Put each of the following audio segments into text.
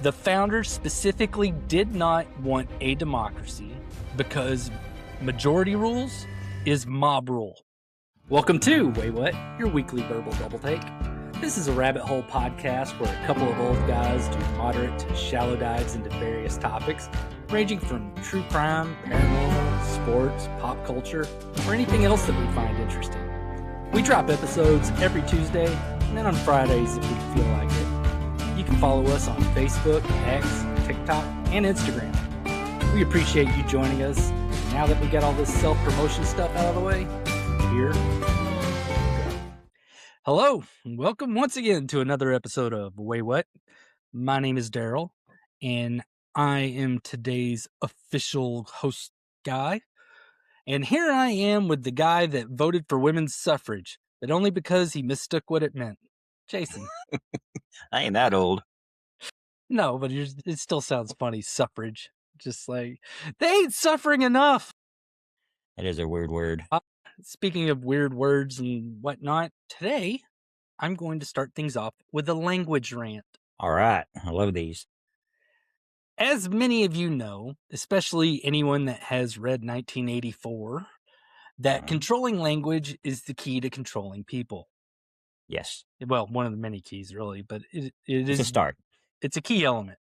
The founders specifically did not want a democracy because majority rules is mob rule. Welcome to Waywut, your weekly verbal double take. This is a rabbit hole podcast where a couple of old guys do moderate to shallow dives into various topics, ranging from true crime, paranormal, sports, pop culture, or anything else that we find interesting. We drop episodes every Tuesday, and then on Fridays if we feel like it. You can follow us on Facebook, X, TikTok, and Instagram. We appreciate you joining us. Now that we got all this self-promotion stuff out of the way, here we go. Hello, and welcome once again to another episode of Waywut. My name is Darrell, and I am today's official host guy. And here I am with the guy that voted for women's suffrage, but only because he mistook what it meant. Jason. I ain't that old. No, but it still sounds funny, suffrage. Just like, they ain't suffering enough. It is a weird word. Speaking of weird words and whatnot, today I'm going to start things off with a language rant. All right. I love these. As many of you know, especially anyone that has read 1984, that controlling language is the key to controlling people. Yes. Well, one of the many keys, really, but it It's is a start. It's a key element.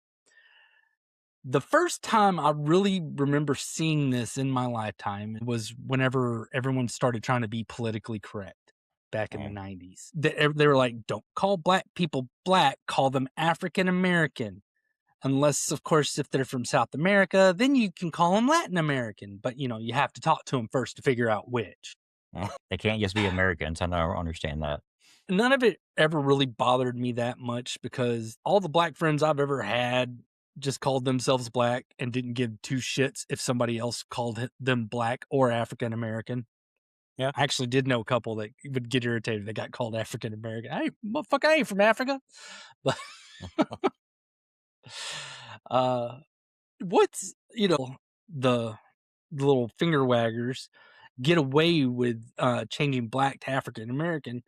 The first time I really remember seeing this in my lifetime was whenever everyone started trying to be politically correct back in the 90s. They were like, don't call black people black, call them African American. Unless, of course, if they're from South America, then you can call them Latin American. But, you have to talk to them first to figure out which. They can't just be Americans. I don't understand that. None of it ever really bothered me that much because all the black friends I've ever had just called themselves black and didn't give two shits if somebody else called them black or African American. Yeah. I actually did know a couple that would get irritated if they got called African American. Hey, motherfucker, I ain't from Africa. But what's, the little finger waggers get away with changing black to African American,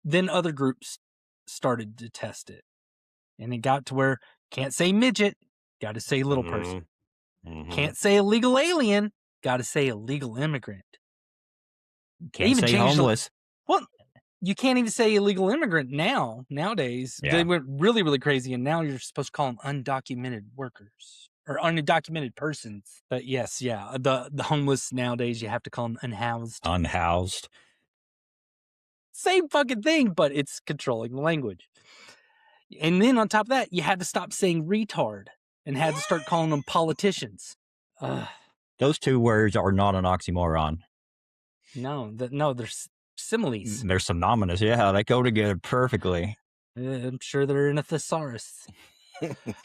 then other groups started to test it. And it got to where can't say midget, got to say little person. Can't say illegal alien, got to say illegal immigrant. Can't say homeless. Well, you can't even say illegal immigrant nowadays. Yeah. They went really, really crazy, and now you're supposed to call them undocumented workers or undocumented persons. But yes, the homeless nowadays, you have to call them unhoused. Unhoused. Same fucking thing, but it's controlling the language. And then on top of that, you had to stop saying retard and had to start calling them politicians. Those two words are not an oxymoron. No, they're similes. They're synonymous. Yeah, they go together perfectly. I'm sure they're in a thesaurus.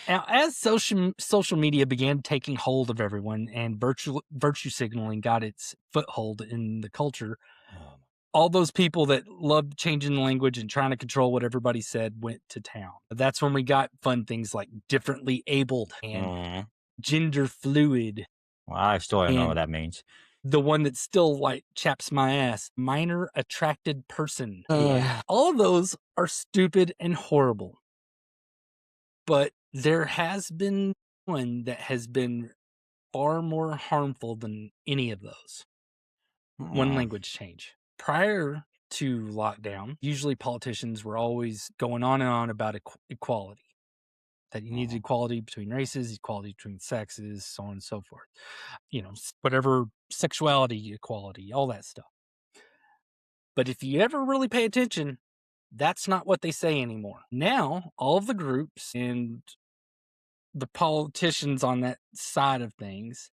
Now, as social media began taking hold of everyone and virtue signaling got its foothold in the culture, all those people that loved changing the language and trying to control what everybody said went to town. That's when we got fun things like differently abled and gender fluid. Well, I still don't know what that means. The one that still chaps my ass, minor attracted person. All of those are stupid and horrible. But there has been one that has been far more harmful than any of those. One language change. Prior to lockdown, usually politicians were always going on and on about equality. That you needed equality between races, equality between sexes, so on and so forth. Whatever sexuality equality, all that stuff. But if you ever really pay attention, that's not what they say anymore. Now, all of the groups and the politicians on that side of things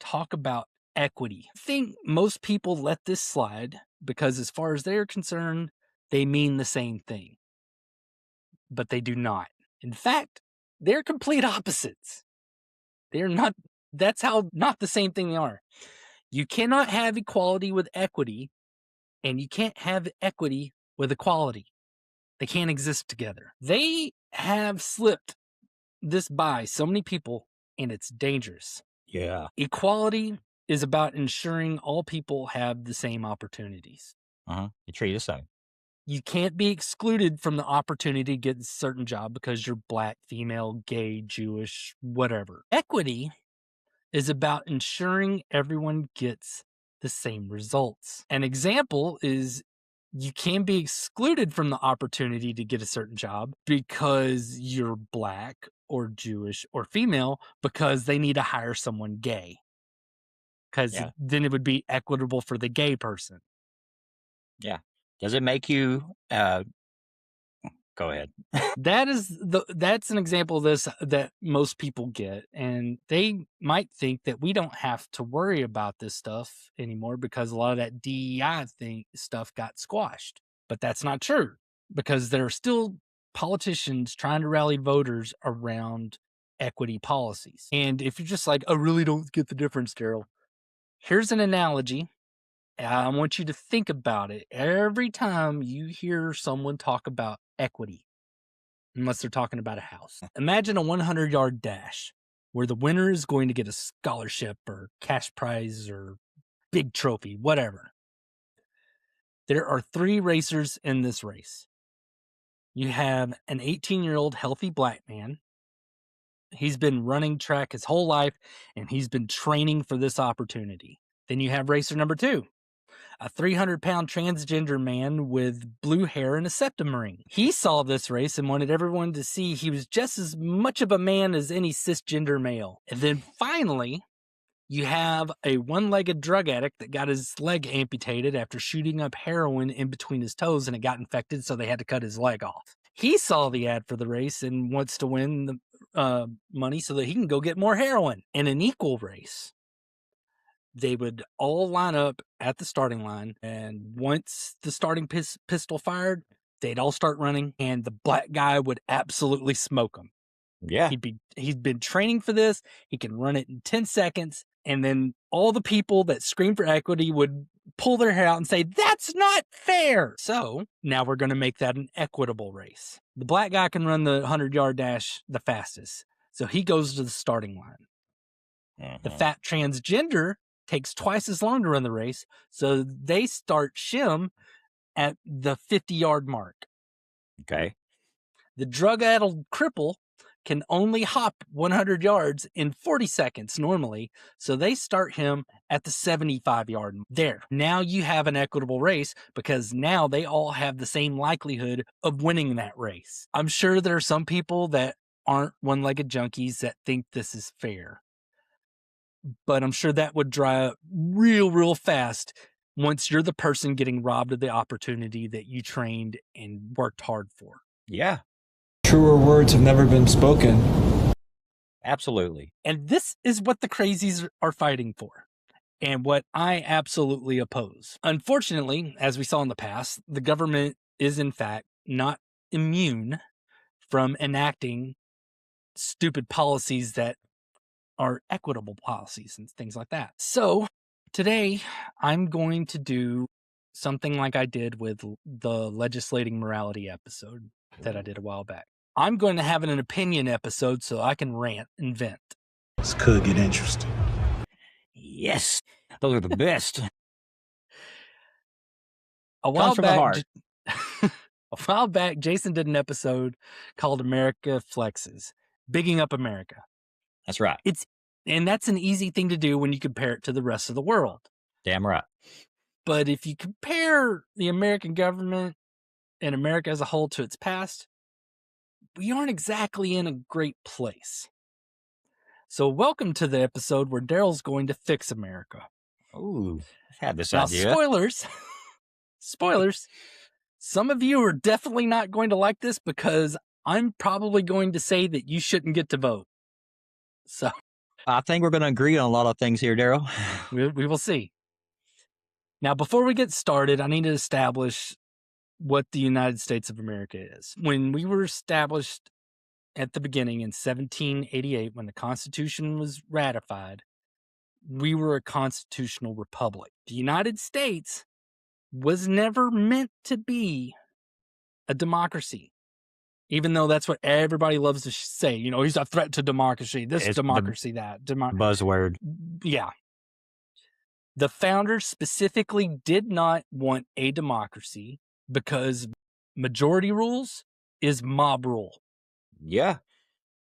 talk about equity. I think most people let this slide because as far as they're concerned, they mean the same thing. But they do not. In fact, they're complete opposites. They're not, that's how not the same thing they are. You cannot have equality with equity, and you can't have equity with equality. They can't exist together. They have slipped this by so many people, and it's dangerous. Yeah. Equality is about ensuring all people have the same opportunities. You treat the same. You can't be excluded from the opportunity to get a certain job because you're black, female, gay, Jewish, whatever. Equity is about ensuring everyone gets the same results. An example is you can be excluded from the opportunity to get a certain job because you're black or Jewish or female because they need to hire someone gay. Because then it would be equitable for the gay person. Yeah. Does it make you go ahead? That's an example of this that most people get, and they might think that we don't have to worry about this stuff anymore because a lot of that DEI stuff got squashed. But that's not true, because there are still politicians trying to rally voters around equity policies. And if you're just like, I really don't get the difference, Darrell, here's an analogy. I want you to think about it every time you hear someone talk about equity, unless they're talking about a house. Imagine a 100-yard dash where the winner is going to get a scholarship or cash prize or big trophy, whatever. There are 3 racers in this race. You have an 18-year-old healthy black man. He's been running track his whole life, and he's been training for this opportunity. Then you have racer number 2. A 300-pound transgender man with blue hair and a septum ring. He saw this race and wanted everyone to see he was just as much of a man as any cisgender male. And then finally, you have a one-legged drug addict that got his leg amputated after shooting up heroin in between his toes, and it got infected, so they had to cut his leg off. He saw the ad for the race and wants to win the money so that he can go get more heroin. In an equal race, they would all line up at the starting line, and once the starting pistol fired, they'd all start running, and the black guy would absolutely smoke them. Yeah. He's been training for this. He can run it in 10 seconds, and then all the people that scream for equity would pull their hair out and say, that's not fair. So now we're going to make that an equitable race. The black guy can run the 100-yard dash the fastest, so he goes to the starting line. The fat transgender takes twice as long to run the race, so they start shim at the 50-yard mark. Okay. The drug-addled cripple can only hop 100 yards in 40 seconds normally, so they start him at the 75-yard mark. There. Now you have an equitable race because now they all have the same likelihood of winning that race. I'm sure there are some people that aren't one-legged junkies that think this is fair, but I'm sure that would dry up real fast once you're the person getting robbed of the opportunity that you trained and worked hard for. Yeah. Truer words have never been spoken. Absolutely. And this is what the crazies are fighting for, and what I absolutely oppose. Unfortunately, as we saw in the past, the government is in fact not immune from enacting stupid policies that are equitable policies and things like that. So today I'm going to do something like I did with the legislating morality episode that I did a while back. I'm going to have an opinion episode so I can rant and vent. This could get interesting. Yes. Those are the best. A while Comes from the heart. A while back, Jason did an episode called America Flexes, bigging up America. That's right. And that's an easy thing to do when you compare it to the rest of the world. Damn right. But if you compare the American government and America as a whole to its past, we aren't exactly in a great place. So welcome to the episode where Darrell's going to fix America. Ooh, I had this Now, idea. spoilers. Some of you are definitely not going to like this because I'm probably going to say that you shouldn't get to vote. So I think we're going to agree on a lot of things here, Darrell. we will see. Now, before we get started, I need to establish what the United States of America is. When we were established at the beginning in 1788, when the Constitution was ratified, we were a constitutional republic. The United States was never meant to be a democracy, even though that's what everybody loves to say. You know, he's a threat to democracy, this democracy, that. Buzzword. Yeah. The founders specifically did not want a democracy because majority rules is mob rule. Yeah.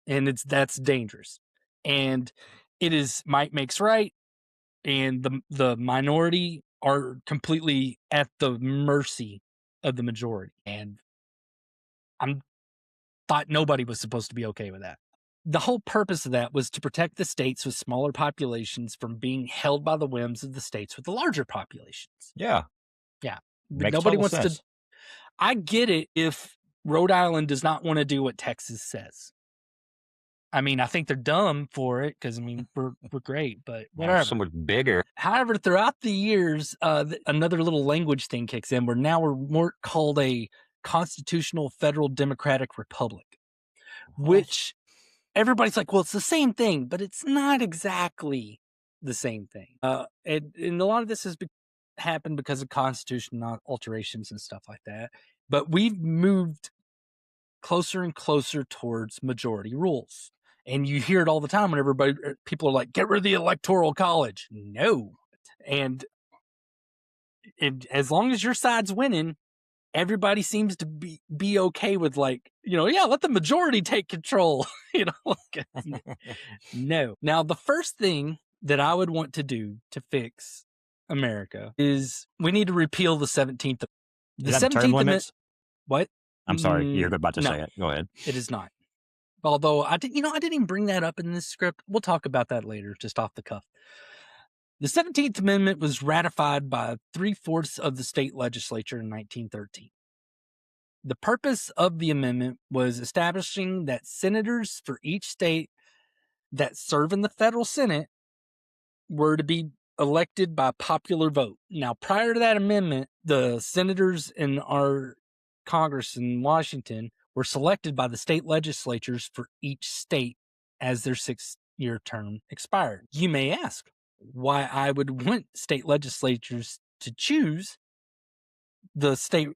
And that's dangerous. And it is might makes right. And the minority are completely at the mercy of the majority. And thought nobody was supposed to be okay with that. The whole purpose of that was to protect the states with smaller populations from being held by the whims of the states with the larger populations. Yeah. Yeah. Makes Nobody total wants sense. to. I get it if Rhode Island does not want to do what Texas says. I mean, I think they're dumb for it because, I mean, we're great, but whatever. Yeah, so much bigger. However, throughout the years, another little language thing kicks in where now we're more called a constitutional federal democratic republic, which everybody's like, well, it's the same thing, but it's not exactly the same thing. And a lot of this has happened because of constitutional alterations and stuff like that. But we've moved closer and closer towards majority rules. And you hear it all the time when people are like, get rid of the electoral college. No. And as long as your side's winning, everybody seems to be okay with, like, yeah, let the majority take control. No. Now, the first thing that I would want to do to fix America is we need to repeal the 17th. The 17th Amendment. What? I'm sorry, you're about to say it. Go ahead. It is not. Although I didn't even bring that up in this script. We'll talk about that later, just off the cuff. The 17th Amendment was ratified by 3/4 of the state legislature in 1913. The purpose of the amendment was establishing that senators for each state that serve in the federal Senate were to be elected by popular vote. Now, prior to that amendment, the senators in our Congress in Washington were selected by the state legislatures for each state as their 6-year term expired. You may ask why I would want state legislatures to choose the state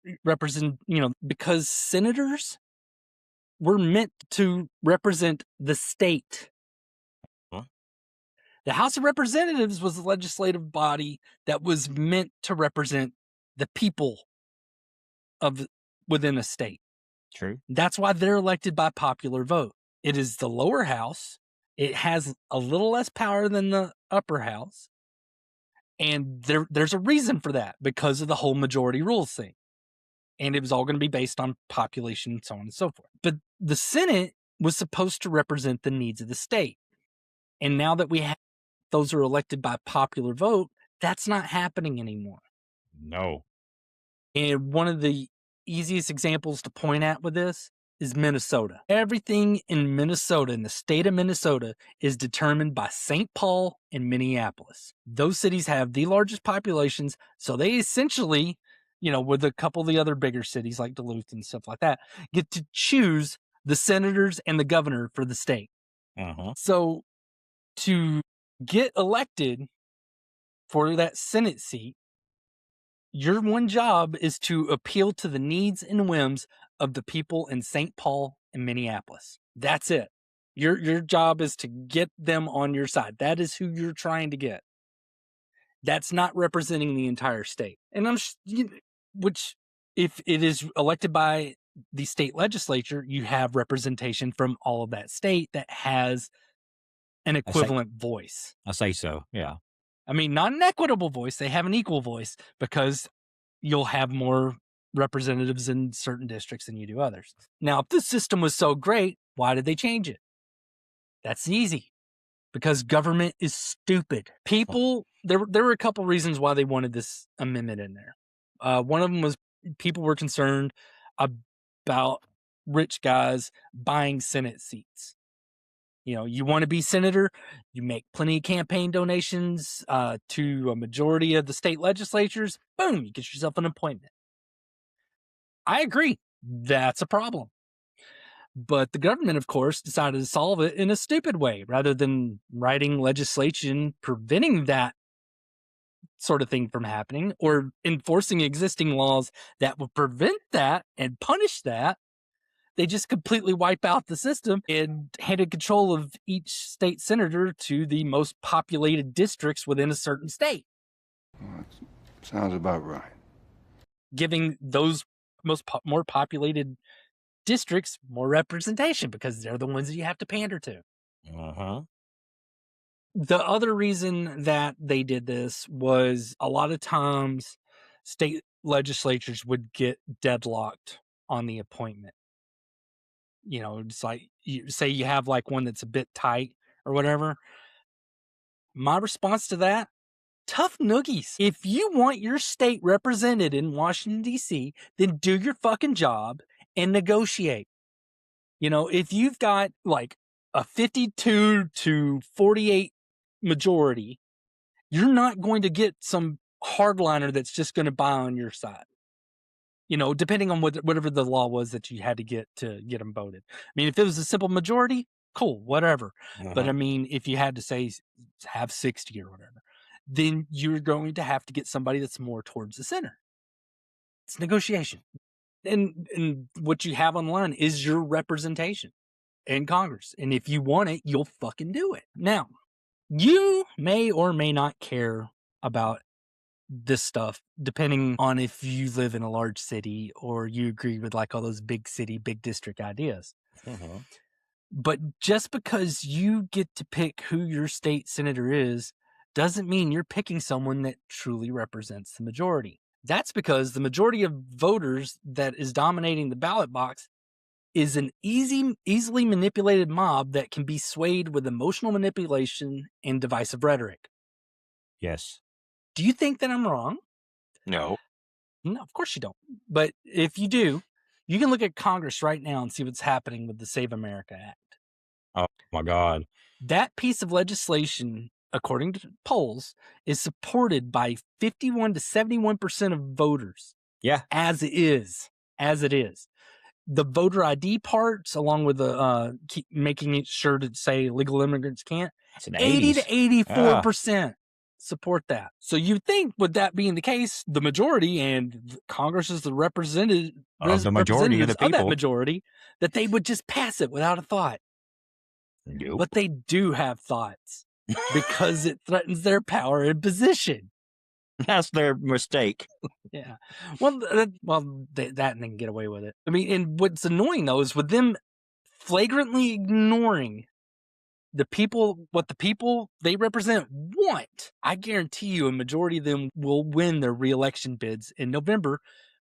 because senators were meant to represent the state. Huh? The House of Representatives was the legislative body that was meant to represent the people within a state. True. That's why they're elected by popular vote. It is the lower house. It has a little less power than the upper house. And there's a reason for that because of the whole majority rules thing. And it was all going to be based on population and so on and so forth. But the Senate was supposed to represent the needs of the state. And now that we have those who are elected by popular vote, that's not happening anymore. No. And one of the easiest examples to point at with this is Minnesota. Everything in Minnesota, in the state of Minnesota, is determined by St. Paul and Minneapolis. Those cities have the largest populations, so they essentially, with a couple of the other bigger cities like Duluth and stuff like that, get to choose the senators and the governor for the state. Uh-huh. So to get elected for that Senate seat, your one job is to appeal to the needs and whims of the people in St. Paul and Minneapolis. That's it. Your job is to get them on your side. That is who you're trying to get. That's not representing the entire state. And which if it is elected by the state legislature, you have representation from all of that state that has an equivalent voice. I say so, yeah. I mean, not an equitable voice. They have an equal voice because you'll have more representatives in certain districts than you do others. Now, if this system was so great, why did they change it? That's easy. Because government is stupid. People, there were a couple reasons why they wanted this amendment in there. One of them was people were concerned about rich guys buying Senate seats. You want to be senator, you make plenty of campaign donations to a majority of the state legislatures, boom, you get yourself an appointment. I agree. That's a problem. But the government, of course, decided to solve it in a stupid way rather than writing legislation preventing that sort of thing from happening or enforcing existing laws that would prevent that and punish that. They just completely wipe out the system and handed control of each state senator to the most populated districts within a certain state. Well, that sounds about right. Giving those more populated districts, more representation, because they're the ones that you have to pander to. The other reason that they did this was a lot of times state legislatures would get deadlocked on the appointment. You know, it's like, you say you have like one that's a bit tight or whatever. My response to that, tough noogies. If you want your state represented in Washington, D.C., then do your fucking job and negotiate. You know, if you've got like a 52 to 48 majority, you're not going to get some hardliner that's just going to buy on your side. You know, depending on whatever the law was that you had to get them voted. I mean, if it was a simple majority, cool, whatever. But I mean, if you had to say have 60 or whatever, then you're going to have to get somebody that's more towards the center. It's negotiation. And what you have online is your representation in Congress. And if you want it, you'll fucking do it. Now, you may or may not care about this stuff, depending on if you live in a large city or you agree with like all those big city, big district ideas. But just because you get to pick who your state senator is, doesn't mean you're picking someone that truly represents the majority. That's because the majority of voters that is dominating the ballot box is an easily manipulated mob that can be swayed with emotional manipulation and divisive rhetoric. Yes. Do you think that I'm wrong? No. No, of course you don't. But if you do, you can look at Congress right now and see what's happening with the Save America Act. Oh, my God. That piece of legislation, according to polls, is supported by 51 to 71% of voters. Yeah. As it is. The voter ID parts, along with the keep making it sure to say legal immigrants can't, 80 to 84% support that. So you think, with that being the case, the majority and Congress is the representatives of the majority of that majority, that they would just pass it without a thought. Nope. But they do have thoughts because it threatens their power and position. That's their mistake. Yeah. Well, that and they can get away with it. I mean, and what's annoying though is with them flagrantly ignoring what the people they represent want. I guarantee you a majority of them will win their re-election bids in November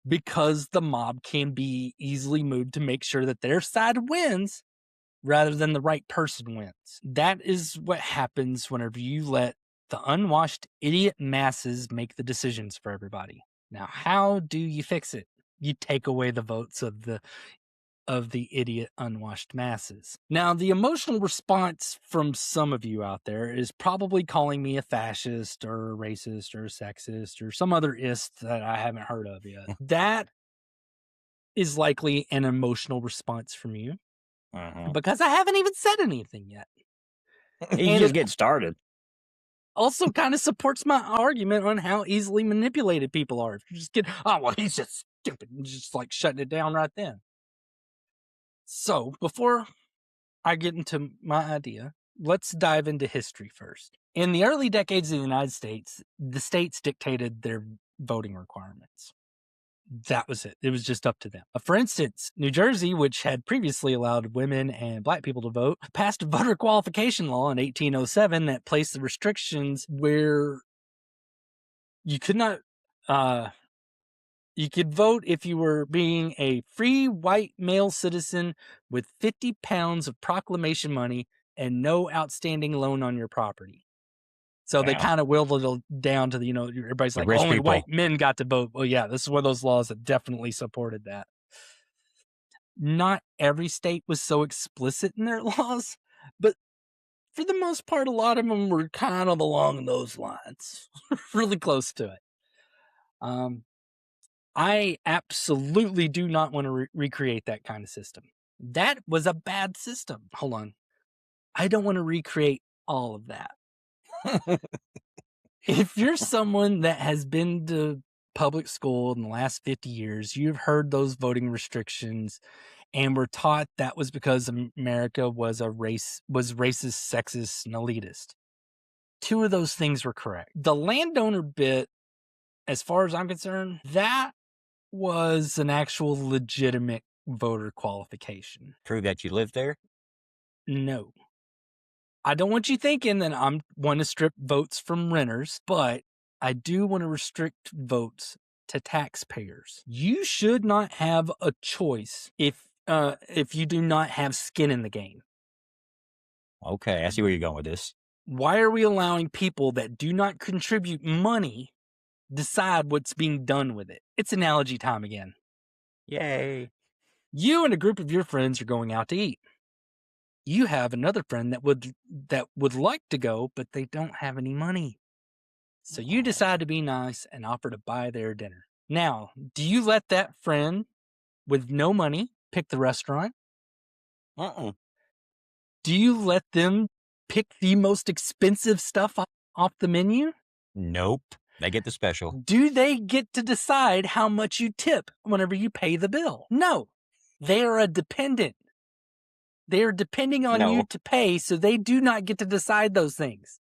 because the mob can be easily moved to make sure that their side wins rather than the right person wins. That is what happens whenever you let the unwashed idiot masses make the decisions for everybody. Now, how do you fix it? You take away the votes of the idiot unwashed masses. Now, the emotional response from some of you out there is probably calling me a fascist or a racist or a sexist or some other ist that I haven't heard of yet. That is likely an emotional response from you because I haven't even said anything yet. You just get started. Also kind of supports my argument on how easily manipulated people are. If you just get, oh, well, he's just stupid, and just like shutting it down right then. So before I get into my idea, let's dive into history first. In the early decades of the United States, the states dictated their voting requirements. That was it. It was just up to them. For instance, New Jersey, which had previously allowed women and black people to vote, passed a voter qualification law in 1807 that placed the restrictions where you could not, you could vote if you were being a free white male citizen with 50 pounds of proclamation money and no outstanding loan on your property. So they kind of whittled it down to the, everybody's like, only people. White men got to vote. Well, yeah, this is one of those laws that definitely supported that. Not every state was so explicit in their laws, but for the most part, a lot of them were kind of along those lines, really close to it. I absolutely do not want to recreate that kind of system. That was a bad system. Hold on. I don't want to recreate all of that. If you're someone that has been to public school in the last 50 years, you've heard those voting restrictions and were taught that was because America was racist, sexist, and elitist. Two of those things were correct. The landowner bit, as far as I'm concerned, that was an actual legitimate voter qualification. Prove that you live there? No. I don't want you thinking that I want to strip votes from renters, but I do want to restrict votes to taxpayers. You should not have a choice if you do not have skin in the game. Okay, I see where you're going with this. Why are we allowing people that do not contribute money decide what's being done with it? It's analogy time again. Yay. You and a group of your friends are going out to eat. You have another friend that would like to go, but they don't have any money. So you decide to be nice and offer to buy their dinner. Now, do you let that friend with no money pick the restaurant? Uh-uh. Do you let them pick the most expensive stuff off the menu? Nope. They get the special. Do they get to decide how much you tip whenever you pay the bill? No. They are a dependent. They are depending on you to pay, so they do not get to decide those things.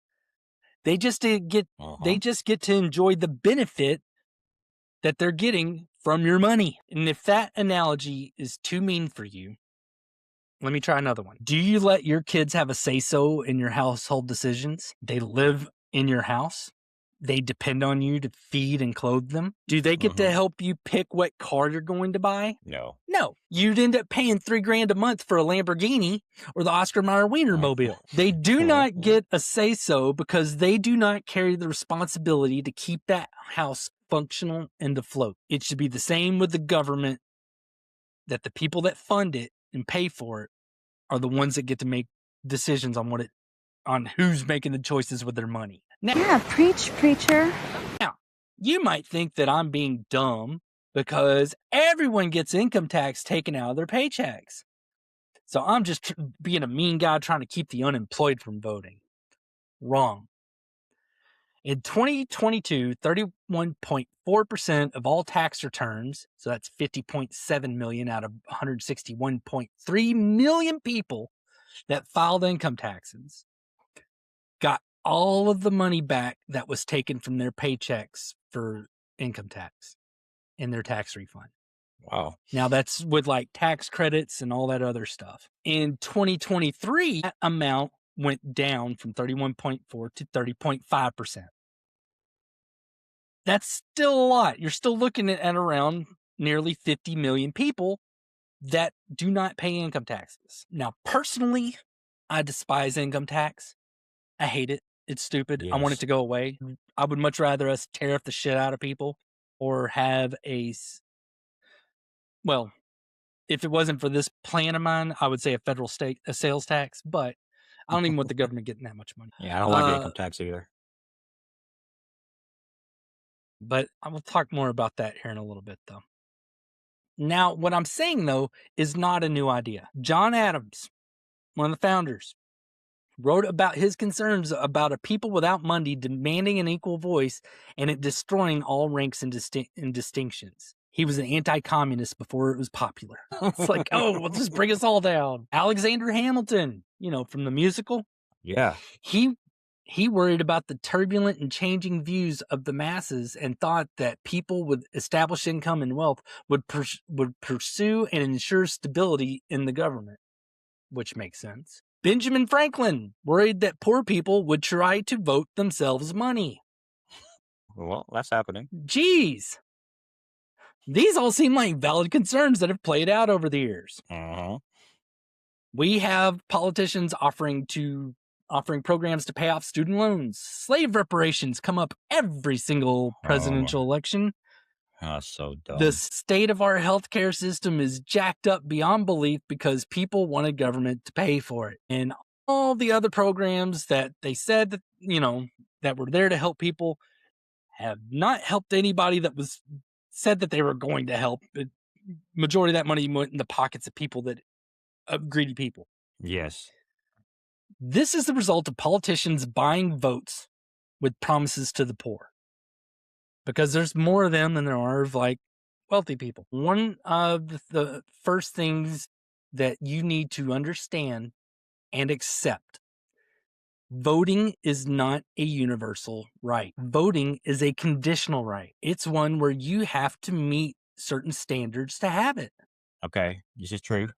They just get to enjoy the benefit that they're getting from your money. And if that analogy is too mean for you, let me try another one. Do you let your kids have a say-so in your household decisions? They live in your house. They depend on you to feed and clothe them. Do they get to help you pick what car you're going to buy? No. No. You'd end up paying $3,000 a month for a Lamborghini or the Oscar Mayer Wienermobile. They do not get a say-so because they do not carry the responsibility to keep that house functional and afloat. It should be the same with the government, that the people that fund it and pay for it are the ones that get to make decisions on who's making the choices with their money. Now, yeah, preach, preacher. Now, you might think that I'm being dumb because everyone gets income tax taken out of their paychecks. So I'm just being a mean guy trying to keep the unemployed from voting. Wrong. In 2022, 31.4% of all tax returns, so that's 50.7 million out of 161.3 million people that filed income taxes, got all of the money back that was taken from their paychecks for income tax in their tax refund. Wow. Now that's with like tax credits and all that other stuff. In 2023, that amount went down from 31.4 to 30.5%. That's still a lot. You're still looking at around nearly 50 million people that do not pay income taxes. Now, personally, I despise income tax. I hate it. It's stupid. Yes. I want it to go away. I would much rather us tariff the shit out of people or have well, if it wasn't for this plan of mine, I would say a sales tax, but I don't even want the government getting that much money. Yeah, I don't like income tax either. But I will talk more about that here in a little bit, though. Now, what I'm saying, though, is not a new idea. John Adams, one of the founders, wrote about his concerns about a people without money demanding an equal voice and it destroying all ranks and distinctions. He was an anti-communist before it was popular. It's like, oh, well, just bring us all down. Alexander Hamilton, from the musical. Yeah. He worried about the turbulent and changing views of the masses and thought that people with established income and wealth would pursue and ensure stability in the government, which makes sense. Benjamin Franklin worried that poor people would try to vote themselves money. Well, that's happening. Geez. These all seem like valid concerns that have played out over the years. Uh-huh. We have politicians offering programs to pay off student loans. Slave reparations come up every single presidential election. Oh, so dumb. The state of our healthcare system is jacked up beyond belief because people wanted government to pay for it. And all the other programs that they said that, that were there to help people have not helped anybody that was said that they were going to help. The majority of that money went in the pockets of people greedy people. Yes. This is the result of politicians buying votes with promises to the poor. Because there's more of them than there are of wealthy people. One of the first things that you need to understand and accept, voting is not a universal right. Voting is a conditional right. It's one where you have to meet certain standards to have it. Okay, this is true.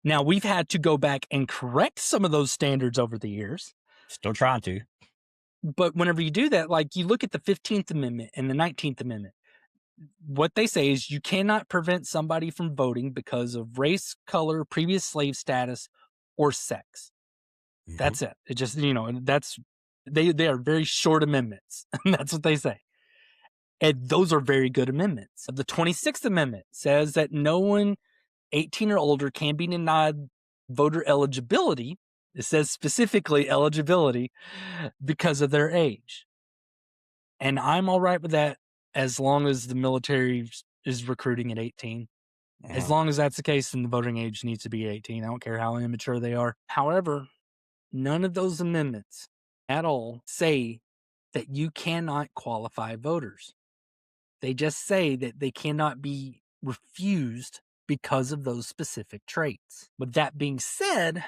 Now, we've had to go back and correct some of those standards over the years. Still trying to. But whenever you do that, like you look at the 15th Amendment and the 19th Amendment, what they say is you cannot prevent somebody from voting because of race, color, previous slave status, or sex. Mm-hmm. That's it. It just, that's, they are very short amendments. That's what they say. And those are very good amendments. The 26th Amendment says that no one 18 or older can be denied voter eligibility. It says specifically eligibility because of their age. And I'm all right with that as long as the military is recruiting at 18. As long as that's the case, then the voting age needs to be 18. I don't care how immature they are. However, none of those amendments at all say that you cannot qualify voters. They just say that they cannot be refused because of those specific traits. With that being said,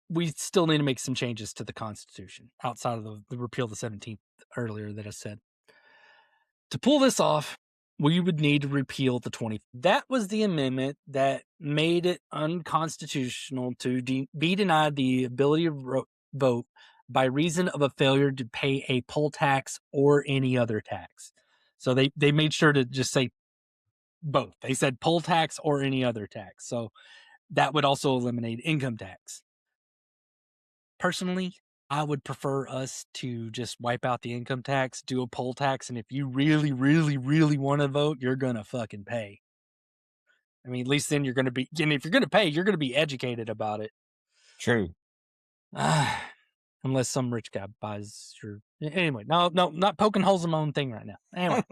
we still need to make some changes to the Constitution outside of the repeal of the 17th earlier that I said. To pull this off, we would need to repeal the 20th. That was the amendment that made it unconstitutional to be denied the ability to vote by reason of a failure to pay a poll tax or any other tax. So they made sure to just say both. They said poll tax or any other tax. So that would also eliminate income tax. Personally, I would prefer us to just wipe out the income tax, do a poll tax, and if you really, really, really want to vote, you're going to fucking pay. I mean, at least then you're going to be, and if you're going to pay, you're going to be educated about it. True. Unless some rich guy buys your... Anyway, no, not poking holes in my own thing right now. Anyway.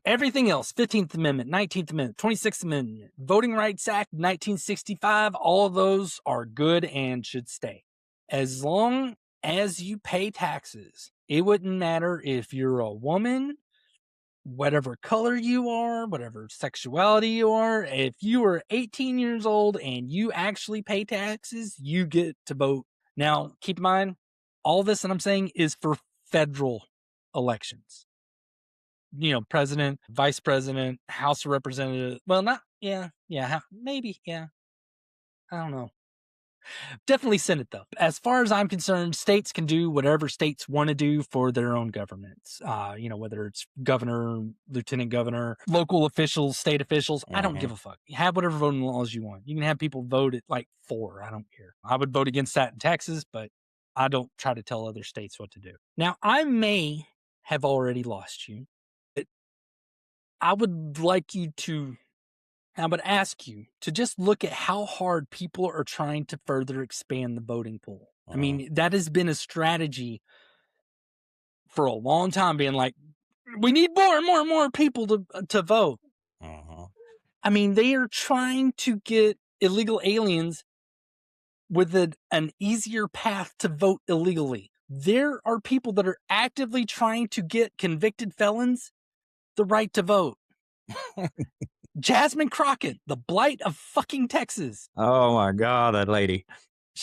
Everything else, 15th Amendment, 19th Amendment, 26th Amendment, Voting Rights Act, 1965, all of those are good and should stay. As long as you pay taxes, it wouldn't matter if you're a woman, whatever color you are, whatever sexuality you are. If you are 18 years old and you actually pay taxes, you get to vote. Now, keep in mind, all this that I'm saying is for federal elections. President, vice president, House of Representatives. Well, maybe. I don't know. Definitely Senate, though. As far as I'm concerned, states can do whatever states want to do for their own governments. Whether it's governor, lieutenant governor, local officials, state officials. I don't give a fuck. You have whatever voting laws you want. You can have people vote at like 4. I don't care. I would vote against that in Texas, but I don't try to tell other states what to do. Now, I may have already lost you. I would ask you to just look at how hard people are trying to further expand the voting pool. I mean, that has been a strategy for a long time, being like, we need more and more and more people to vote. I mean, they are trying to get illegal aliens with an easier path to vote illegally. There are people that are actively trying to get convicted felons the right to vote. Jasmine Crockett, the blight of fucking Texas. Oh my God, that lady.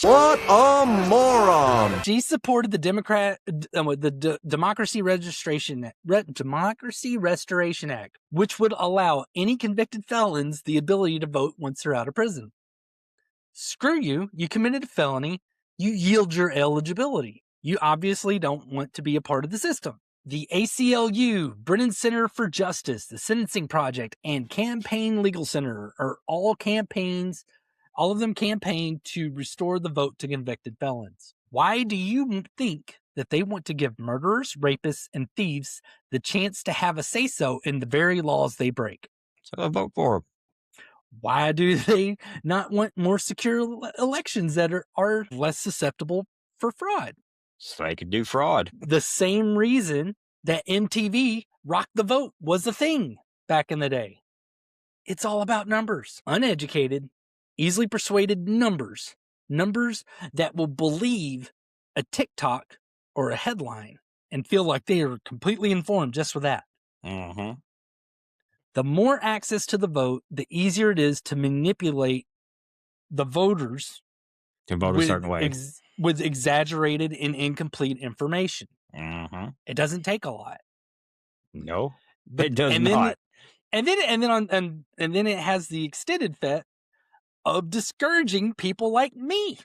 What a moron! She supported the Democracy Restoration Act, which would allow any convicted felons the ability to vote once they're out of prison. Screw you. You committed a felony. You yield your eligibility. You obviously don't want to be a part of the system. The ACLU, Brennan Center for Justice, the Sentencing Project, and Campaign Legal Center are all of them campaign to restore the vote to convicted felons. Why do you think that they want to give murderers, rapists, and thieves the chance to have a say-so in the very laws they break? So I vote for them. Why do they not want more secure elections that are less susceptible for fraud? So they could do fraud. The same reason that MTV Rock the Vote was a thing back in the day. It's all about numbers. Uneducated, easily persuaded numbers. Numbers that will believe a TikTok or a headline and feel like they are completely informed just for that. The more access to the vote, the easier it is to manipulate the voters to vote a certain way. With exaggerated and incomplete information. Mm-hmm. It doesn't take a lot. No. It does and not. Then, and then it has the extended effect of discouraging people like me.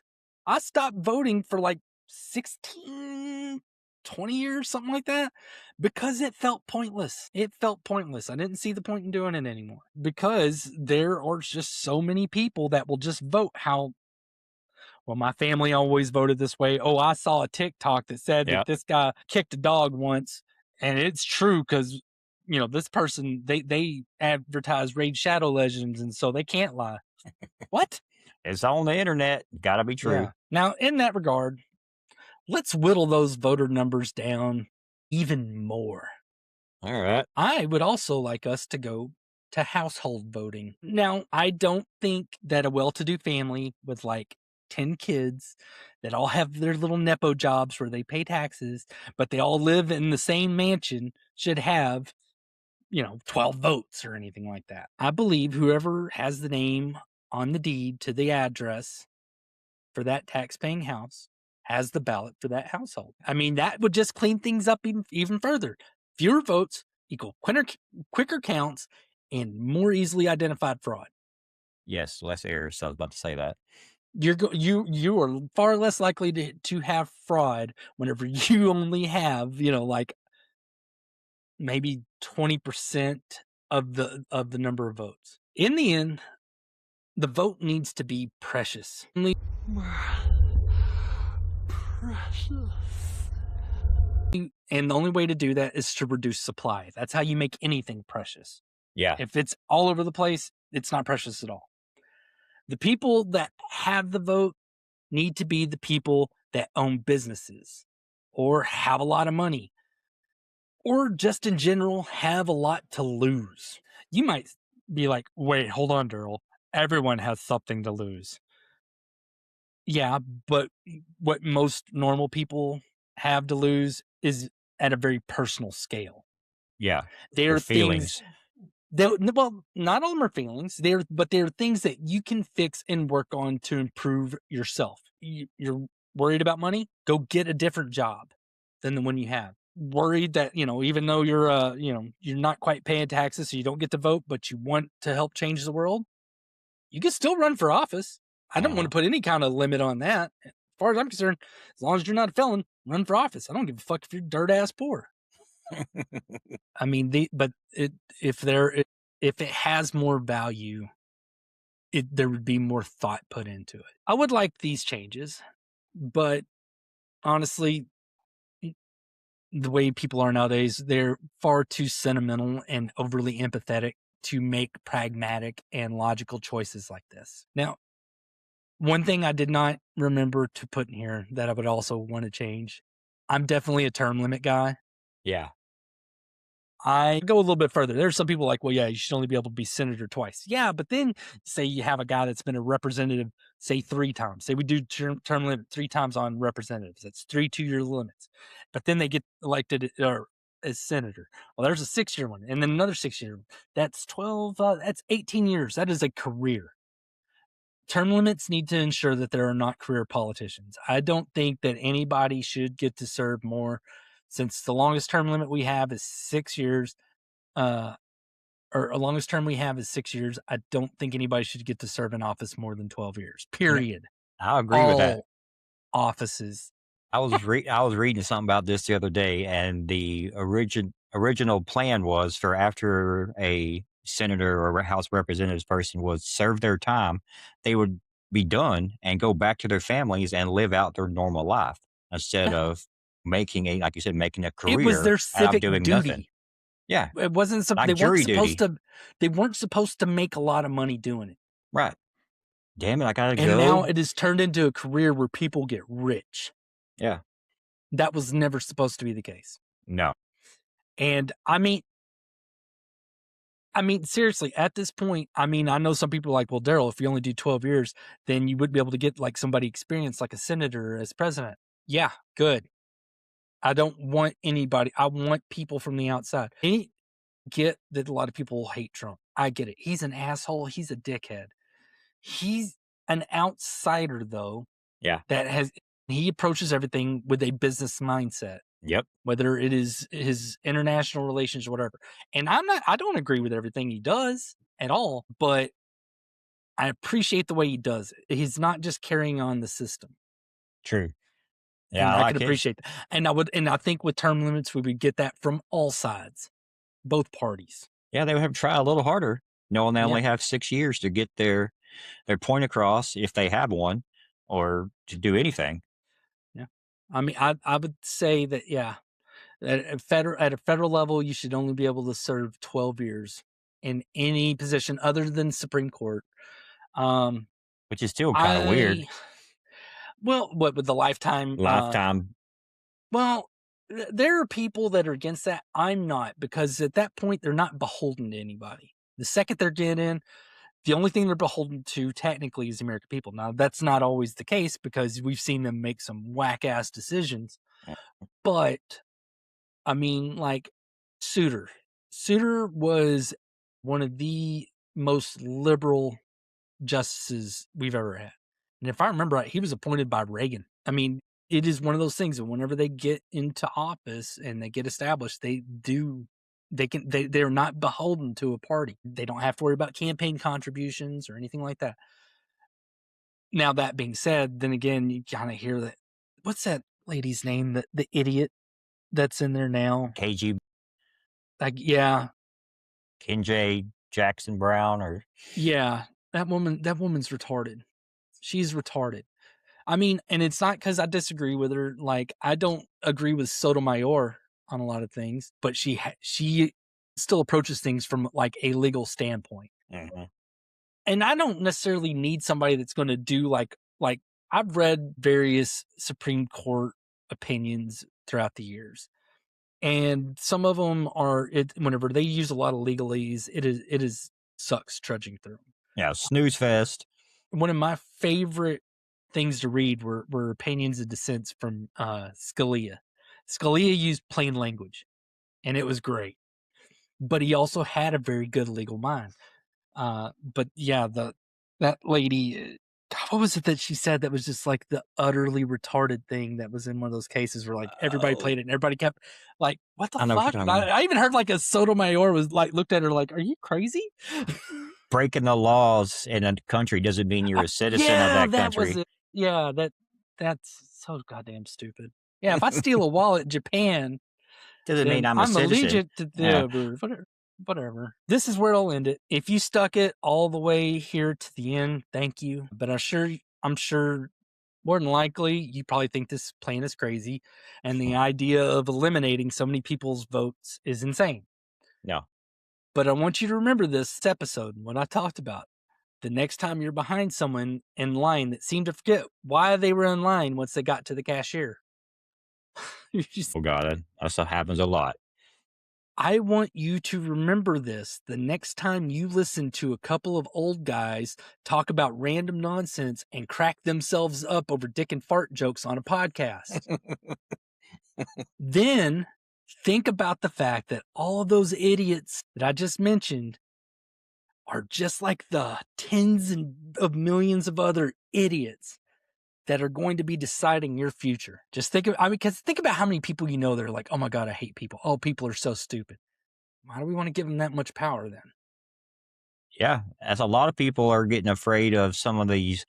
I stopped voting for like 16, 20 years, something like that, because it felt pointless. It felt pointless. I didn't see the point in doing it anymore because there are just so many people that will just vote how, well, my family always voted this way. Oh, I saw a TikTok that said that this guy kicked a dog once, and it's true because, you know, this person, they advertise Raid Shadow Legends, and so they can't lie. What? It's on the internet. Gotta be true. Yeah. Now, in that regard, let's whittle those voter numbers down even more. All right. I would also like us to go to household voting. Now, I don't think that a well-to-do family with like 10 kids that all have their little Nepo jobs where they pay taxes, but they all live in the same mansion should have, 12 votes or anything like that. I believe whoever has the name on the deed to the address for that tax-paying house has the ballot for that household. I mean, that would just clean things up even further. Fewer votes equal quicker counts and more easily identified fraud. Yes, less errors. I was about to say that. You are far less likely to have fraud whenever you only have, like maybe 20% of the number of votes. In the end, the vote needs to be precious. And the only way to do that is to reduce supply. That's how you make anything precious. Yeah. If it's all over the place, it's not precious at all. The people that have the vote need to be the people that own businesses or have a lot of money or just in general have a lot to lose. You might be like, wait, hold on, Darrell. Everyone has something to lose. Yeah, but what most normal people have to lose is at a very personal scale. Yeah. They're feelings. Well, not all of them are feelings. But they're things that you can fix and work on to improve yourself. You're worried about money? Go get a different job than the one you have. Worried that, even though you're you're not quite paying taxes, so you don't get to vote, but you want to help change the world, you can still run for office. I don't want to put any kind of limit on that. As far as I'm concerned, as long as you're not a felon, run for office. I don't give a fuck if you're dirt ass poor. I mean, if it has more value, there would be more thought put into it. I would like these changes, but honestly, the way people are nowadays, they're far too sentimental and overly empathetic to make pragmatic and logical choices like this. Now, one thing I did not remember to put in here that I would also want to change, I'm definitely a term limit guy. Yeah. I go a little bit further. There's some people like, well, yeah, you should only be able to be senator twice. Yeah, but then say you have a guy that's been a representative, say 3 times. Say we do term limit 3 times on representatives. That's 3 2-year limits. But then they get elected as senator. Well, there's a 6-year one and then another 6-year one. That's 12. That's 18 years. That is a career. Term limits need to ensure that there are not career politicians. I don't think that anybody should get to serve more, since the longest term limit we have is 6 years, or the longest term we have is 6 years. I don't think anybody should get to serve in office more than 12 years, period. I agree with that. Offices. I was reading something about this the other day, and the original plan was for after a senator or a House Representatives person would serve their time, they would be done and go back to their families and live out their normal life instead of making like you said, making a career. It was their civic doing duty. Nothing. Yeah, it wasn't something they weren't supposed to make a lot of money doing it. Right. Damn it, I gotta go. And now it has turned into a career where people get rich. Yeah. That was never supposed to be the case. No. And I mean, seriously, at this point, I know some people are like, well, Darrell, if you only do 12 years, then you would be able to get like somebody experienced like a senator as president. Yeah, good. I don't want anybody. I want people from the outside. I get that a lot of people hate Trump. I get it. He's an asshole. He's a dickhead. He's an outsider, though. Yeah. That has He approaches everything with a business mindset. Yep. Whether it is his international relations or whatever. And I don't agree with everything he does at all, but I appreciate the way he does it. He's not just carrying on the system. True. Yeah, and I can appreciate that. And I think with term limits, we would get that from all sides, both parties. Yeah, they would have to try a little harder, knowing they only have 6 years to get their point across, if they have one, or to do anything. Yeah. I mean, I would say that, at a federal level, you should only be able to serve 12 years in any position other than Supreme Court. Which is still kind of weird. Well, what with the lifetime? Well, there are people that are against that. I'm not, because at that point, they're not beholden to anybody. The second they're getting in, the only thing they're beholden to technically is the American people. Now, that's not always the case, because we've seen them make some whack-ass decisions. But, I mean, like, Souter was one of the most liberal justices we've ever had. And if I remember right, he was appointed by Reagan. I mean, it is one of those things that whenever they get into office and they get established, they're not beholden to a party. They don't have to worry about campaign contributions or anything like that. Now, that being said, then again, you kind of hear that. What's that lady's name? The idiot that's in there now? KG. Kenjay Jackson Brown, or that woman's retarded. She's retarded. I mean, and it's not because I disagree with her. Like, I don't agree with Sotomayor on a lot of things, but she still approaches things from like a legal standpoint. Mm-hmm. And I don't necessarily need somebody that's going to do like I've read various Supreme Court opinions throughout the years, and some of them are whenever they use a lot of legalese, it is sucks trudging through them. Yeah, snooze fest. One of my favorite things to read were opinions and dissents from Scalia. Scalia used plain language, and it was great. But he also had a very good legal mind. But yeah, that lady, what was it that she said that was just like the utterly retarded thing that was in one of those cases where like everybody played it and everybody kept like, what the fuck? I even heard like a Sotomayor was like, looked at her like, are you crazy? Breaking the laws in a country doesn't mean you're a citizen of that country. Was it. Yeah, that's so goddamn stupid. Yeah, if I steal a wallet in Japan, doesn't mean I'm a citizen. Allegiant to whatever. This is where I'll end it. If you stuck it all the way here to the end, thank you. But I'm sure more than likely you probably think this plan is crazy, and the idea of eliminating so many people's votes is insane. No. But I want you to remember this episode, what I talked about. The next time you're behind someone in line that seemed to forget why they were in line once they got to the cashier. Oh, God, that stuff happens a lot. I want you to remember this the next time you listen to a couple of old guys talk about random nonsense and crack themselves up over dick and fart jokes on a podcast. Then think about the fact that all of those idiots that I just mentioned are just like the tens of millions of other idiots that are going to be deciding your future. Just think about how many people you know that are like, oh my God, I hate people. Oh, people are so stupid. Why do we want to give them that much power then? Yeah, as a lot of people are getting afraid of some of these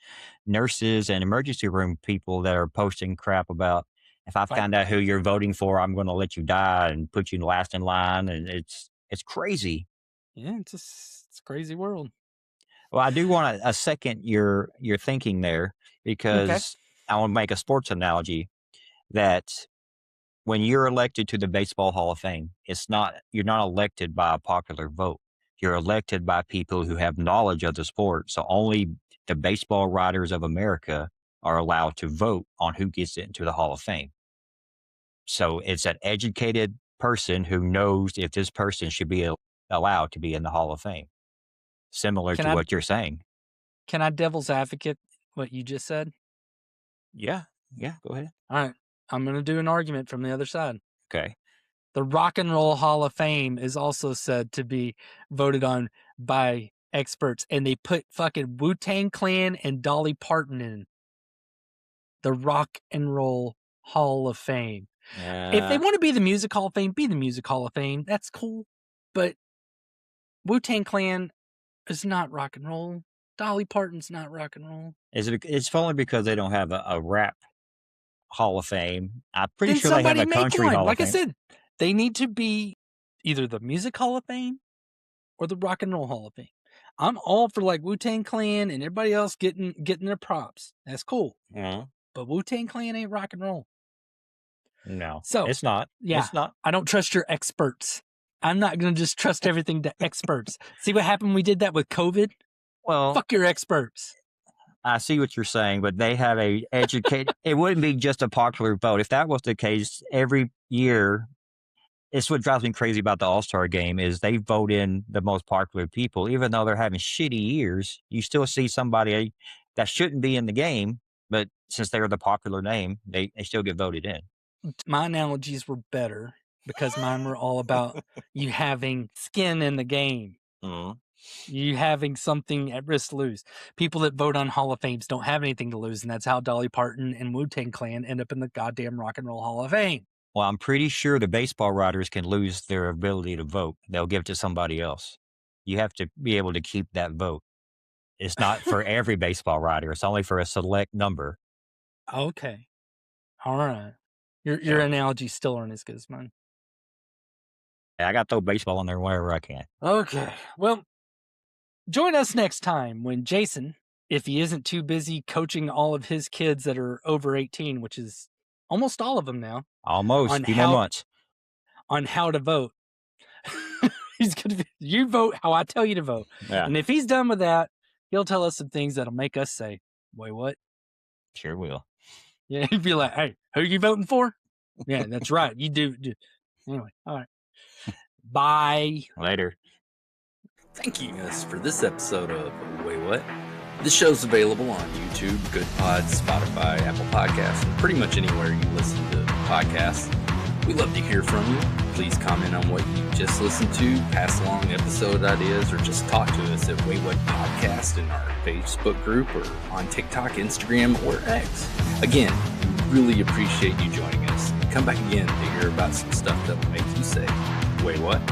nurses and emergency room people that are posting crap about, if I find out who you're voting for, I'm going to let you die and put you last in line. And it's crazy. Yeah, it's a crazy world. Well, I do want to second your thinking there, because I want to make a sports analogy that when you're elected to the Baseball Hall of Fame, you're not elected by a popular vote. You're elected by people who have knowledge of the sport. So only the baseball writers of America are allowed to vote on who gets into the Hall of Fame. So it's an educated person who knows if this person should be allowed to be in the Hall of Fame. Similar to what you're saying. Can I devil's advocate what you just said? Yeah, go ahead. All right. I'm going to do an argument from the other side. Okay. The Rock and Roll Hall of Fame is also said to be voted on by experts, and they put fucking Wu-Tang Clan and Dolly Parton in. the Rock and Roll Hall of Fame. Yeah. If they want to be the Music Hall of Fame, be the Music Hall of Fame. That's cool. But Wu-Tang Clan is not rock and roll. Dolly Parton's not rock and roll. It's only because they don't have a rap Hall of Fame. I'm pretty Then sure they have somebody a make country one. Hall Like of I Fame. said, they need to be either the Music Hall of Fame or the Rock and Roll Hall of Fame. I'm all for like Wu-Tang Clan and everybody else getting their props. That's cool. Mhm. But Wu-Tang Clan ain't rock and roll. No, So, it's not. Yeah, It's not. I don't trust your experts. I'm not going to just trust everything to experts. See what happened when we did that with COVID? Well, Fuck your experts. I see what you're saying, but they have a educated. It wouldn't be just a popular vote. If that was the case, every year, it's what drives me crazy about the All-Star game is they vote in the most popular people. Even though they're having shitty years, you still see somebody that shouldn't be in the game, but since they're the popular name, they still get voted in. My analogies were better because mine were all about you having skin in the game. Mm-hmm. You having something at risk to lose. People that vote on Hall of Fames don't have anything to lose, and that's how Dolly Parton and Wu-Tang Clan end up in the goddamn Rock and Roll Hall of Fame. Well, I'm pretty sure the baseball writers can lose their ability to vote. They'll give it to somebody else. You have to be able to keep that vote. It's not for every baseball writer. It's only for a select number. Okay. All right. Your analogies still aren't as good as mine. I got to throw baseball in there wherever I can. Okay. Well, join us next time when Jason, if he isn't too busy coaching all of his kids that are over 18, which is almost all of them now. Almost. On A few more months. On how to vote. He's going to you vote how I tell you to vote. Yeah. And if he's done with that, he'll tell us some things that'll make us say, wait, what? Sure will. Yeah, he'd be like, hey, who are you voting for? Yeah, that's right. You do. Anyway, all right. Bye. Later. Thank you. Us for this episode of Waywut. This show's available on YouTube, Good Pods, Spotify, Apple Podcasts, and pretty much anywhere you listen to podcasts. We'd love to hear from you. Please comment on what you just listened to, pass along episode ideas, or just talk to us at Waywut Podcast in our Facebook group or on TikTok, Instagram, or X. Again, we really appreciate you joining us. Come back again to hear about some stuff that will make you say, wait, what?